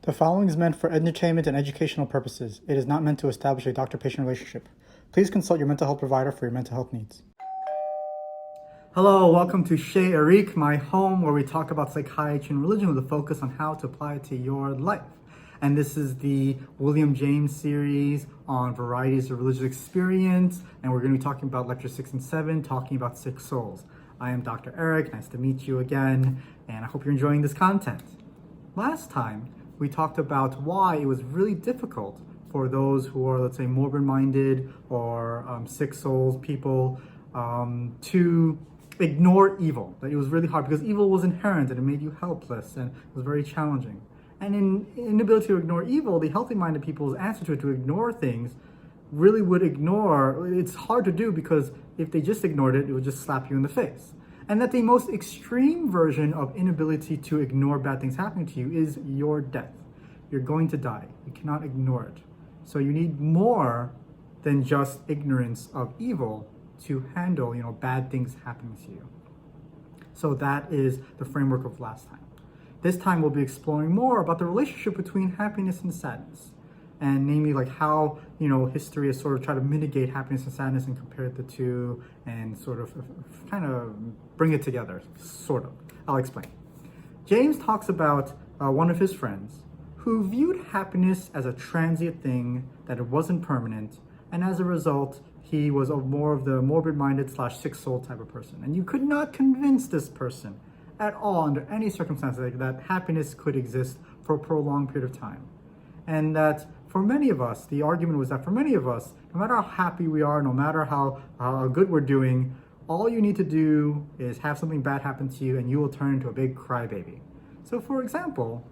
The following is meant for entertainment and educational purposes. It is not meant to establish a doctor-patient relationship. Please consult your mental health provider for your mental health needs. Hello, welcome to Chez Eric, my home where we talk about psychiatry and religion with a focus on how to apply it to your life. And this is the William James series on Varieties of Religious Experience, and we're going to be talking about Lecture 6 and 7, talking about sick souls. I am Dr. Eric, nice to meet you again, and I hope you're enjoying this content. Last time, we talked about why it was really difficult for those who are, let's say, morbid-minded or sick souls people to ignore evil. That it was really hard because evil was inherent and it made you helpless and it was very challenging. And in inability to ignore evil, the healthy-minded people's answer to it, to ignore things, really would ignore. It's hard to do because if they just ignored it, it would just slap you in the face. And that the most extreme version of inability to ignore bad things happening to you is your death. You're going to die. You cannot ignore it. So you need more than just ignorance of evil to handle, bad things happening to you. So that is the framework of last time. This time we'll be exploring more about the relationship between happiness and sadness. And namely, like how, history has sort of tried to mitigate happiness and sadness and compare the two and sort of kind of bring it together, sort of. I'll explain. James talks about one of his friends who viewed happiness as a transient thing, that it wasn't permanent, and as a result, he was more of the morbid-minded / sick soul type of person. And you could not convince this person at all, under any circumstances, that happiness could exist for a prolonged period of time. And that for many of us, the argument was that for many of us, no matter how happy we are, no matter how good we're doing, all you need to do is have something bad happen to you and you will turn into a big crybaby. So for example,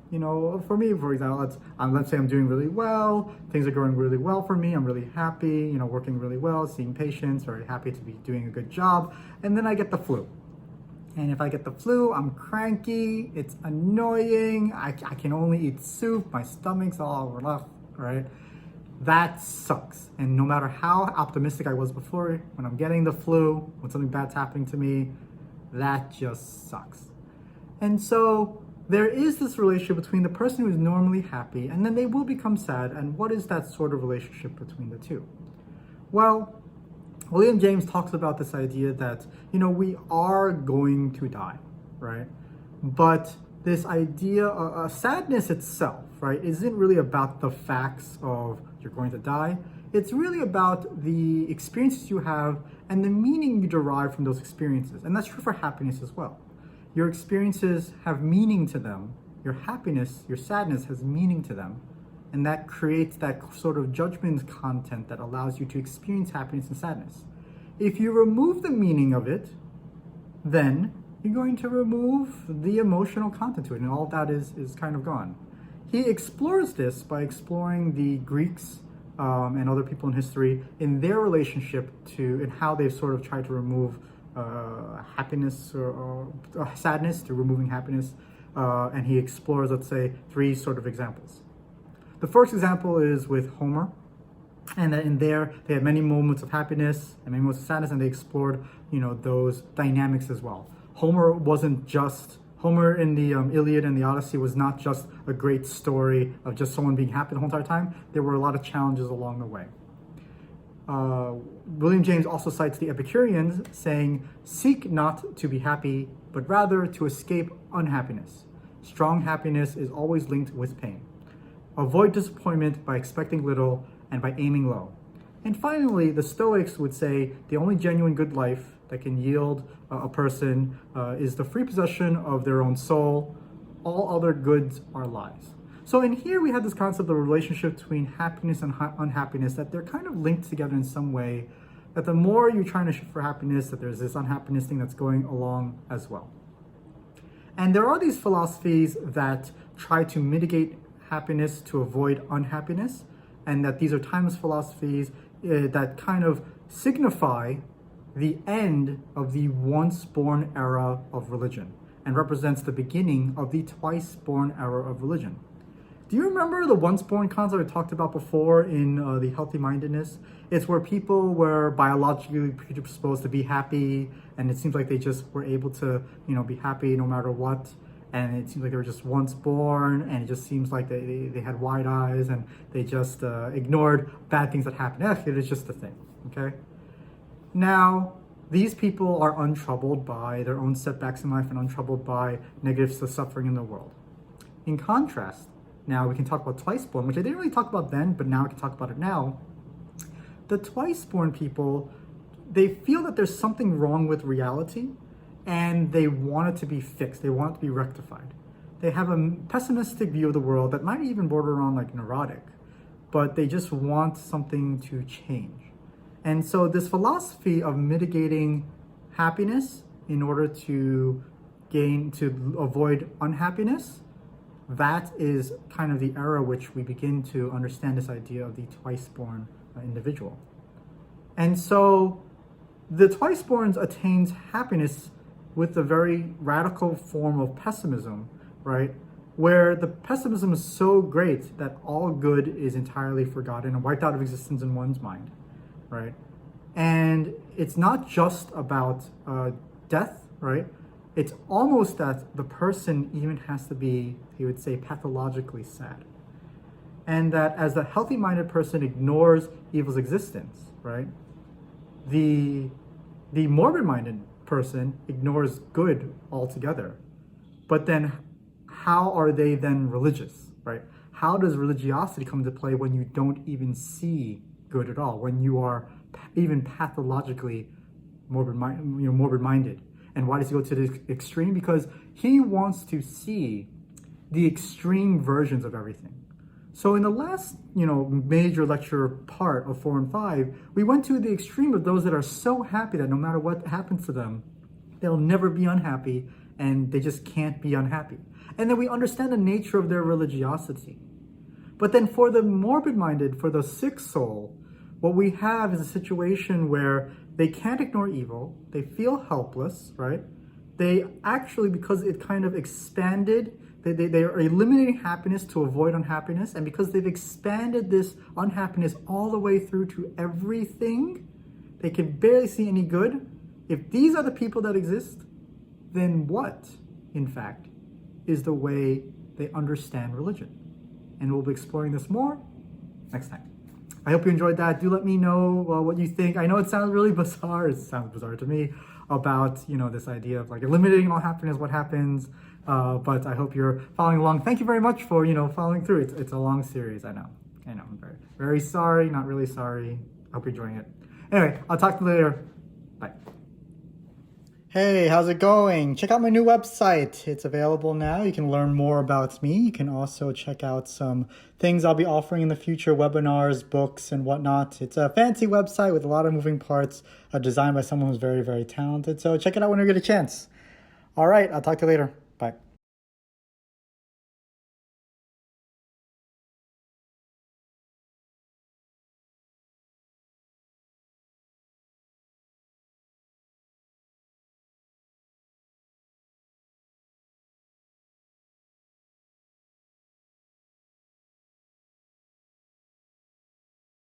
for me, let's say I'm doing really well, things are going really well for me, I'm really happy, working really well, seeing patients, very happy to be doing a good job, and then I get the flu. And if I get the flu, I'm cranky, it's annoying, I can only eat soup, my stomach's all rough, right? That sucks. And no matter how optimistic I was before, when I'm getting the flu, when something bad's happening to me, that just sucks. And so there is this relationship between the person who is normally happy and then they will become sad. And what is that sort of relationship between the two? Well, William James talks about this idea that, we are going to die, right? But this idea of sadness itself, right, isn't really about the facts of you're going to die. It's really about the experiences you have and the meaning you derive from those experiences. And that's true for happiness as well. Your experiences have meaning to them. Your happiness, your sadness has meaning to them. And that creates that sort of judgment content that allows you to experience happiness and sadness. If you remove the meaning of it, then you're going to remove the emotional content to it, and all of that is kind of gone. He explores this by exploring the Greeks and other people in history in their relationship to, and how they've sort of tried to remove happiness or sadness through removing happiness. And he explores, let's say, 3 sort of examples. The first example is with Homer. And in there, they had many moments of happiness and many moments of sadness, and they explored, those dynamics as well. Homer in the Iliad and the Odyssey was not just a great story of just someone being happy the whole entire time. There were a lot of challenges along the way. William James also cites the Epicureans saying, "Seek not to be happy, but rather to escape unhappiness. Strong happiness is always linked with pain. Avoid disappointment by expecting little and by aiming low." And finally, the Stoics would say the only genuine good life that can yield a person is the free possession of their own soul. All other goods are lies. So in here we have this concept of the relationship between happiness and unhappiness, that they're kind of linked together in some way, that the more you're trying to shoot for happiness, that there's this unhappiness thing that's going along as well. And there are these philosophies that try to mitigate happiness to avoid unhappiness, and that these are timeless philosophies that kind of signify the end of the once-born era of religion and represents the beginning of the twice-born era of religion. Do you remember the once-born concept I talked about before in the Healthy Mindedness? It's where people were biologically predisposed to be happy, and it seems like they just were able to, be happy no matter what. and it seems like they were just once born, and it just seems like they had wide eyes, and they just ignored bad things that happened. It is just a thing, okay? Now, these people are untroubled by their own setbacks in life and untroubled by negative suffering in the world. In contrast, now we can talk about twiceborn, which I didn't really talk about then, but now we can talk about it now. The twiceborn people, they feel that there's something wrong with reality, and they want it to be fixed. They want it to be rectified. They have a pessimistic view of the world that might even border on like neurotic, but they just want something to change. And so this philosophy of mitigating happiness in order to avoid unhappiness, that is kind of the era which we begin to understand this idea of the twiceborn individual. And so the twiceborns attains happiness with a very radical form of pessimism, right? Where the pessimism is so great that all good is entirely forgotten and wiped out of existence in one's mind, right? And it's not just about death, right? It's almost that the person even has to be, he would say, pathologically sad. And that as the healthy-minded person ignores evil's existence, right? The morbid-minded person ignores good altogether. But then how are they then religious, right? How does religiosity come into play when you don't even see good at all, when you are even pathologically morbid-minded? And why does he go to the extreme? Because he wants to see the extreme versions of everything. So in the last, major lecture part of 4 and 5, we went to the extreme of those that are so happy that no matter what happens to them, they'll never be unhappy, and they just can't be unhappy. And then we understand the nature of their religiosity. But then for the morbid-minded, for the sick soul, what we have is a situation where they can't ignore evil, they feel helpless, right? They actually, because it kind of expanded, they are eliminating happiness to avoid unhappiness, and because they've expanded this unhappiness all the way through to everything, they can barely see any good. If these are the people that exist, then what, in fact, is the way they understand religion? And we'll be exploring this more next time. I hope you enjoyed that. Do let me know what you think. I know it sounds really bizarre. It sounds bizarre to me about, this idea of like eliminating all happiness, what happens. But I hope you're following along. Thank you very much for, following through. It's a long series. I know. I'm very, very sorry. Not really sorry. I hope you're enjoying it. Anyway, I'll talk to you later. Bye. Hey, how's it going? Check out my new website. It's available now. You can learn more about me. You can also check out some things I'll be offering in the future, webinars, books, and whatnot. It's a fancy website with a lot of moving parts, designed by someone who's very, very talented. So check it out when you get a chance. All right, I'll talk to you later.